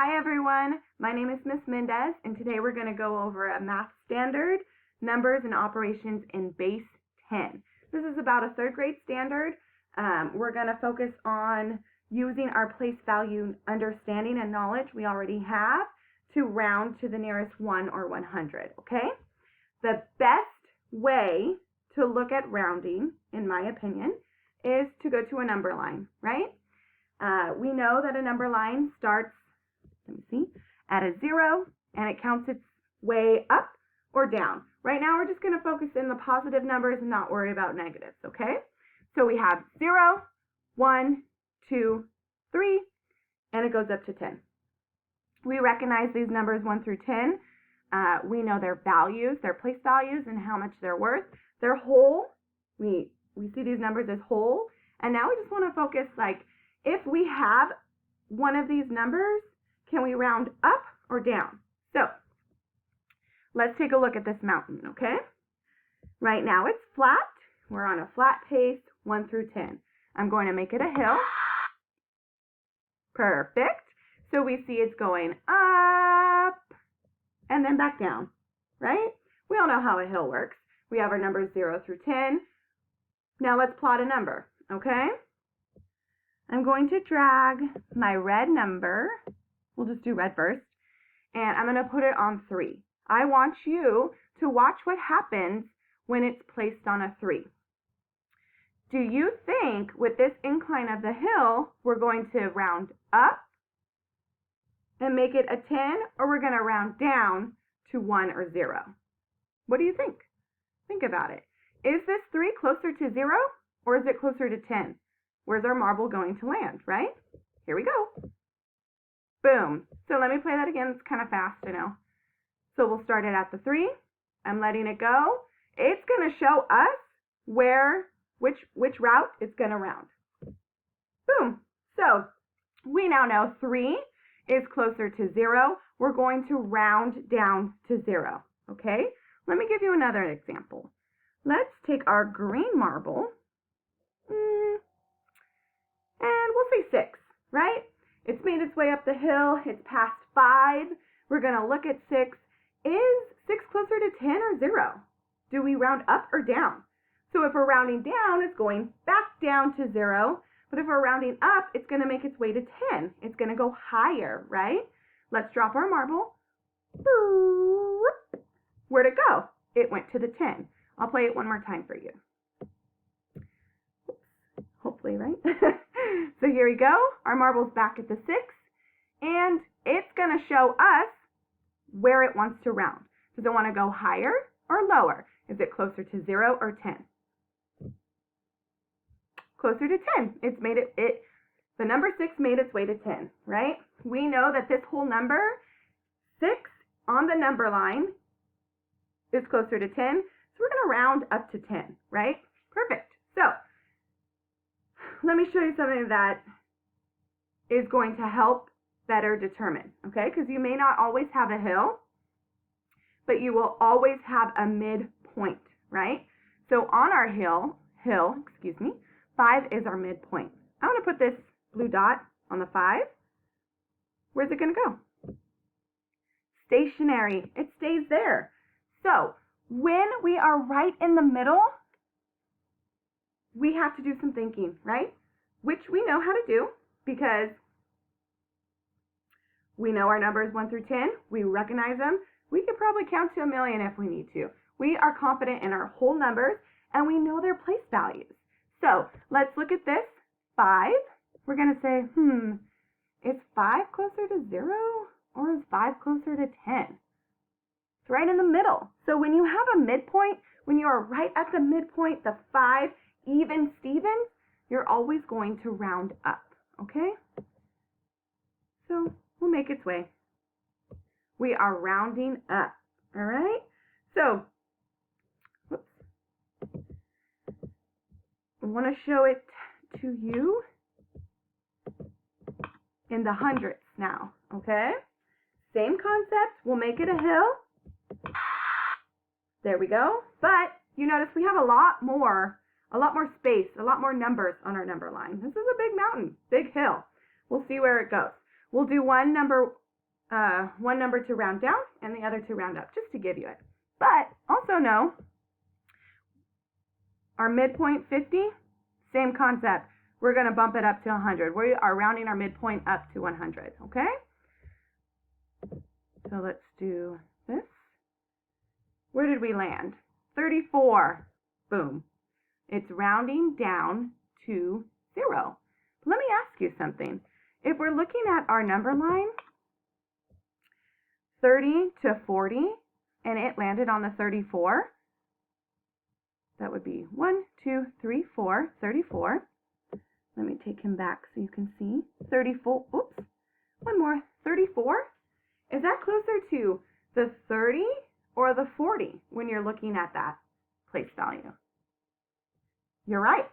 Hi everyone, my name is Miss Mendez, and today we're going to go over a math standard, numbers and operations in base 10. This is about a third grade standard. We're going to focus on using our place value understanding and knowledge we already have to round to the nearest 1 or 100, okay? The best way to look at rounding, in my opinion, is to go to a number line, right? We know that a number line starts, at a 0, and it counts its way up or down. Right now, we're just going to focus in the positive numbers and not worry about negatives, okay? So we have 0, 1, 2, 3, and it goes up to 10. We recognize these numbers 1 through 10. We know their values, their place values, and how much they're worth. They're whole. We see these numbers as whole. And now we just want to focus, like, if we have one of these numbers, can we round up or down? So let's take a look at this mountain, okay? Right now it's flat. We're on a flat pace, 1 through 10. I'm going to make it a hill. Perfect. So we see it's going up and then back down, right? We all know how a hill works. We have our numbers 0 through 10. Now let's plot a number, okay? I'm going to drag my red number. We'll just do red first. And I'm going to put it on 3. I want you to watch what happens when it's placed on a 3. Do you think with this incline of the hill, we're going to round up and make it a 10, or we're going to round down to 1 or 0? What do you think? Think about it. Is this 3 closer to 0, or is it closer to 10? Where's our marble going to land, right? Here we go. Boom. So let me play that again. It's kind of fast, I know. So we'll start it at the 3. I'm letting it go. It's going to show us which route it's going to round. Boom. So we now know 3 is closer to 0. We're going to round down to 0. Okay? Let me give you another example. Let's take our green marble, and we'll say 6, right? It's made its way up the hill. It's past 5. We're going to look at 6. Is 6 closer to 10 or 0? Do we round up or down? So if we're rounding down, it's going back down to 0. But if we're rounding up, it's going to make its way to 10. It's going to go higher, right? Let's drop our marble. Where'd it go? It went to the 10. I'll play it one more time for you. Hopefully, right? So here we go. Our marble's back at the 6, and it's going to show us where it wants to round. Does it want to go higher or lower? Is it closer to 0 or 10? Closer to 10. It's made the number 6 made its way to 10, right? We know that this whole number, 6 on the number line, is closer to 10. So we're going to round up to 10, right? Perfect. So let me show you something that is going to help better determine, okay? Because you may not always have a hill, but you will always have a midpoint, right? So on our hill, 5 is our midpoint. I'm going to put this blue dot on the 5. Where's it going to go? Stationary. It stays there. So when we are right in the middle, we have to do some thinking, right? Which we know how to do because we know our numbers 1 through 10. We recognize them. We could probably count to 1,000,000 if we need to. We are confident in our whole numbers, and we know their place values. So let's look at this. 5. We're going to say, is 5 closer to 0 or is 5 closer to 10? It's right in the middle. So when you have a midpoint, when you are right at the midpoint, the 5, even Stevens, you're always going to round up, okay? So we'll make its way. We are rounding up, all right? So, I want to show it to you in the hundredths now, okay? Same concept. We'll make it a hill. There we go. But you notice we have a lot more space, a lot more numbers on our number line. This is a big mountain, big hill. We'll see where it goes. We'll do one number one number to round down and the other to round up, just to give you it. But also know our midpoint 50, same concept. We're going to bump it up to 100. We are rounding our midpoint up to 100, okay? So let's do this. Where did we land? 34. Boom. It's rounding down to 0. Let me ask you something. If we're looking at our number line, 30 to 40, and it landed on the 34, that would be 1, 2, 3, 4, 34. Let me take him back so you can see. 34, oops, one more, 34. Is that closer to the 30 or the 40 when you're looking at that place value? You're right,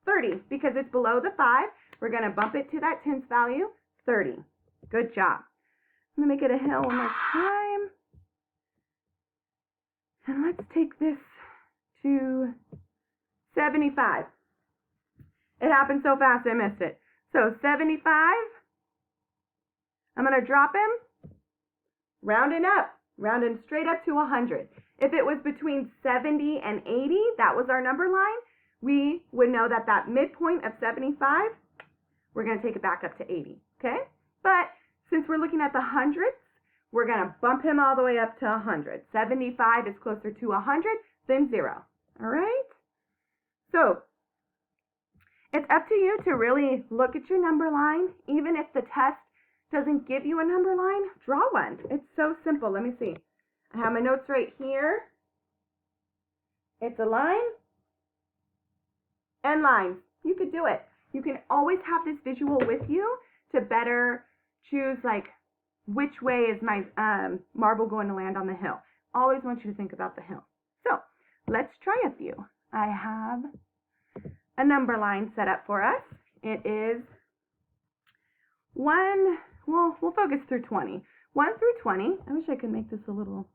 30, because it's below the 5. We're going to bump it to that tens value, 30. Good job. I'm going to make it a hill one more time. And let's take this to 75. It happened so fast I missed it. So 75, I'm going to drop him, rounding up, rounding straight up to 100. If it was between 70 and 80, that was our number line, we would know that that midpoint of 75, we're going to take it back up to 80, okay? But since we're looking at the hundreds, we're going to bump him all the way up to 100. 75 is closer to 100 than 0, all right? So it's up to you to really look at your number line. Even if the test doesn't give you a number line, draw one. It's so simple. Let me see. I have my notes right here. It's a line and lines. You could do it. You can always have this visual with you to better choose, like, which way is my marble going to land on the hill. Always want you to think about the hill. So let's try a few. I have a number line set up for us. It is 1, we'll focus through 20. 1 through 20. I wish I could make this a little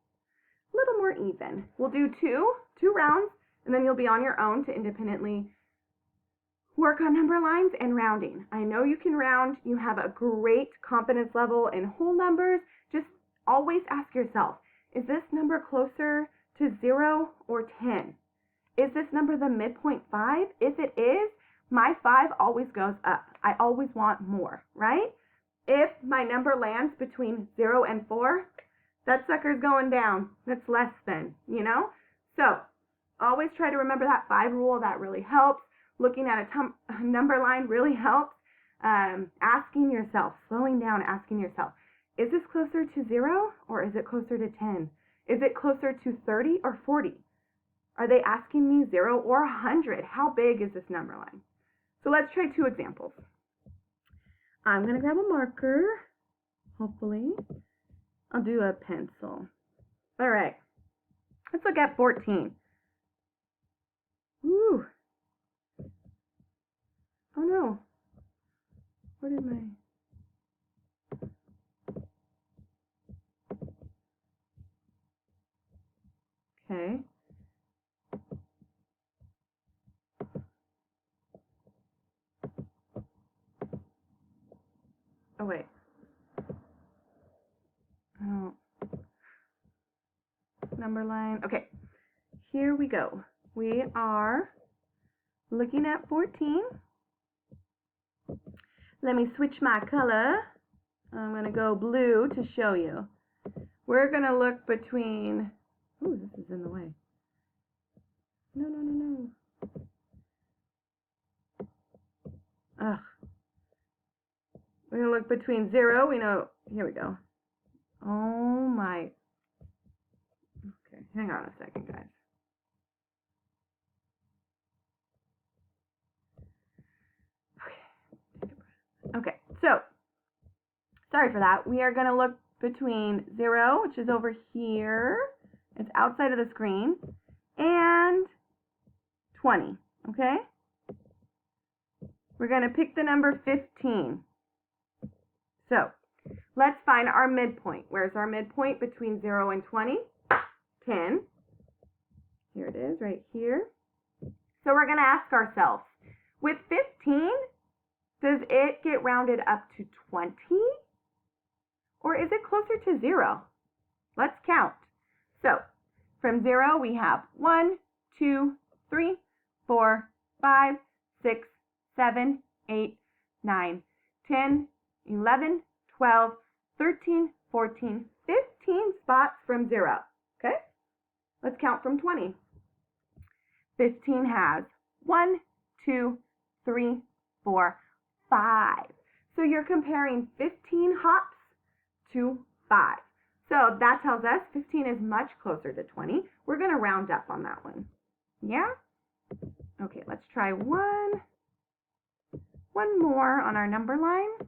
more even. We'll do two rounds, and then you'll be on your own to independently work on number lines and rounding. I know you can round. You have a great confidence level in whole numbers. Just always ask yourself, is this number closer to 0 or 10? Is this number the midpoint 5? If it is, my 5 always goes up. I always want more, right? If my number lands between 0 and 4, that sucker's going down. That's less than, you know? So always try to remember that 5 rule. That really helps. Looking at a number line really helps. Asking yourself, slowing down, asking yourself, is this closer to 0 or is it closer to 10? Is it closer to 30 or 40? Are they asking me 0 or 100? How big is this number line? So let's try 2 examples. I'm going to grab a marker, hopefully. I'll do a pencil. All right, let's look at 14. Ooh. Oh no, what did my... Okay. Oh wait. Oh. Number line. Okay. Here we go. We are looking at 14. Let me switch my color. I'm going to go blue to show you. We're going to look between... Ooh, this is in the way. No. Ugh. We're going to look between 0. We know... Here we go. Oh my... Okay, hang on a second, guys. Okay, so, sorry for that. We are going to look between 0, which is over here. It's outside of the screen, and 20, okay? We're going to pick the number 15. So, let's find our midpoint. Where's our midpoint between 0 and 20? 10. Here it is, right here. So we're going to ask ourselves, with 15, does it get rounded up to 20? Or is it closer to 0? Let's count. So from 0, we have 1, 2, 3, 4, 5, 6, 7, 8, 9, 10, 11, 12, 13, 14, 15 spots from 0. Okay? Let's count from 20. 15 has 1, 2, 3, 4, 5. So you're comparing 15 hops to 5. So that tells us 15 is much closer to 20. We're going to round up on that one. Yeah? Okay, let's try one more on our number line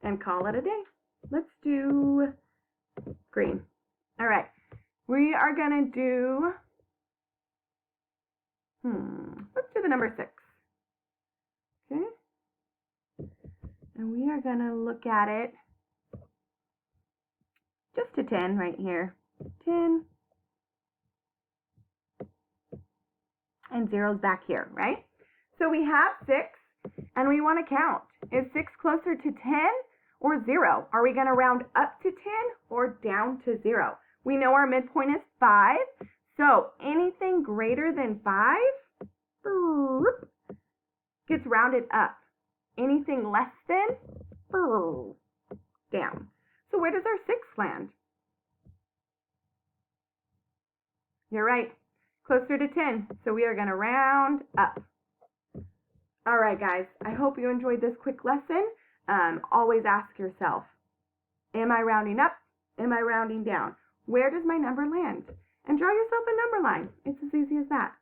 and call it a day. Let's do green. All right, we are going to do, let's do the number 6. Okay, and we are going to look at it just to 10 right here. 10. And 0's back here, right? So we have 6, and we want to count. Is 6 closer to 10 or 0? Are we going to round up to 10 or down to 0? We know our midpoint is 5, so anything greater than 5 gets rounded up. Anything less than down. So where does our 6 land? You're right. Closer to 10, so we are going to round up. All right, guys, I hope you enjoyed this quick lesson. Always ask yourself, am I rounding up? Am I rounding down? Where does my number land? And draw yourself a number line. It's as easy as that.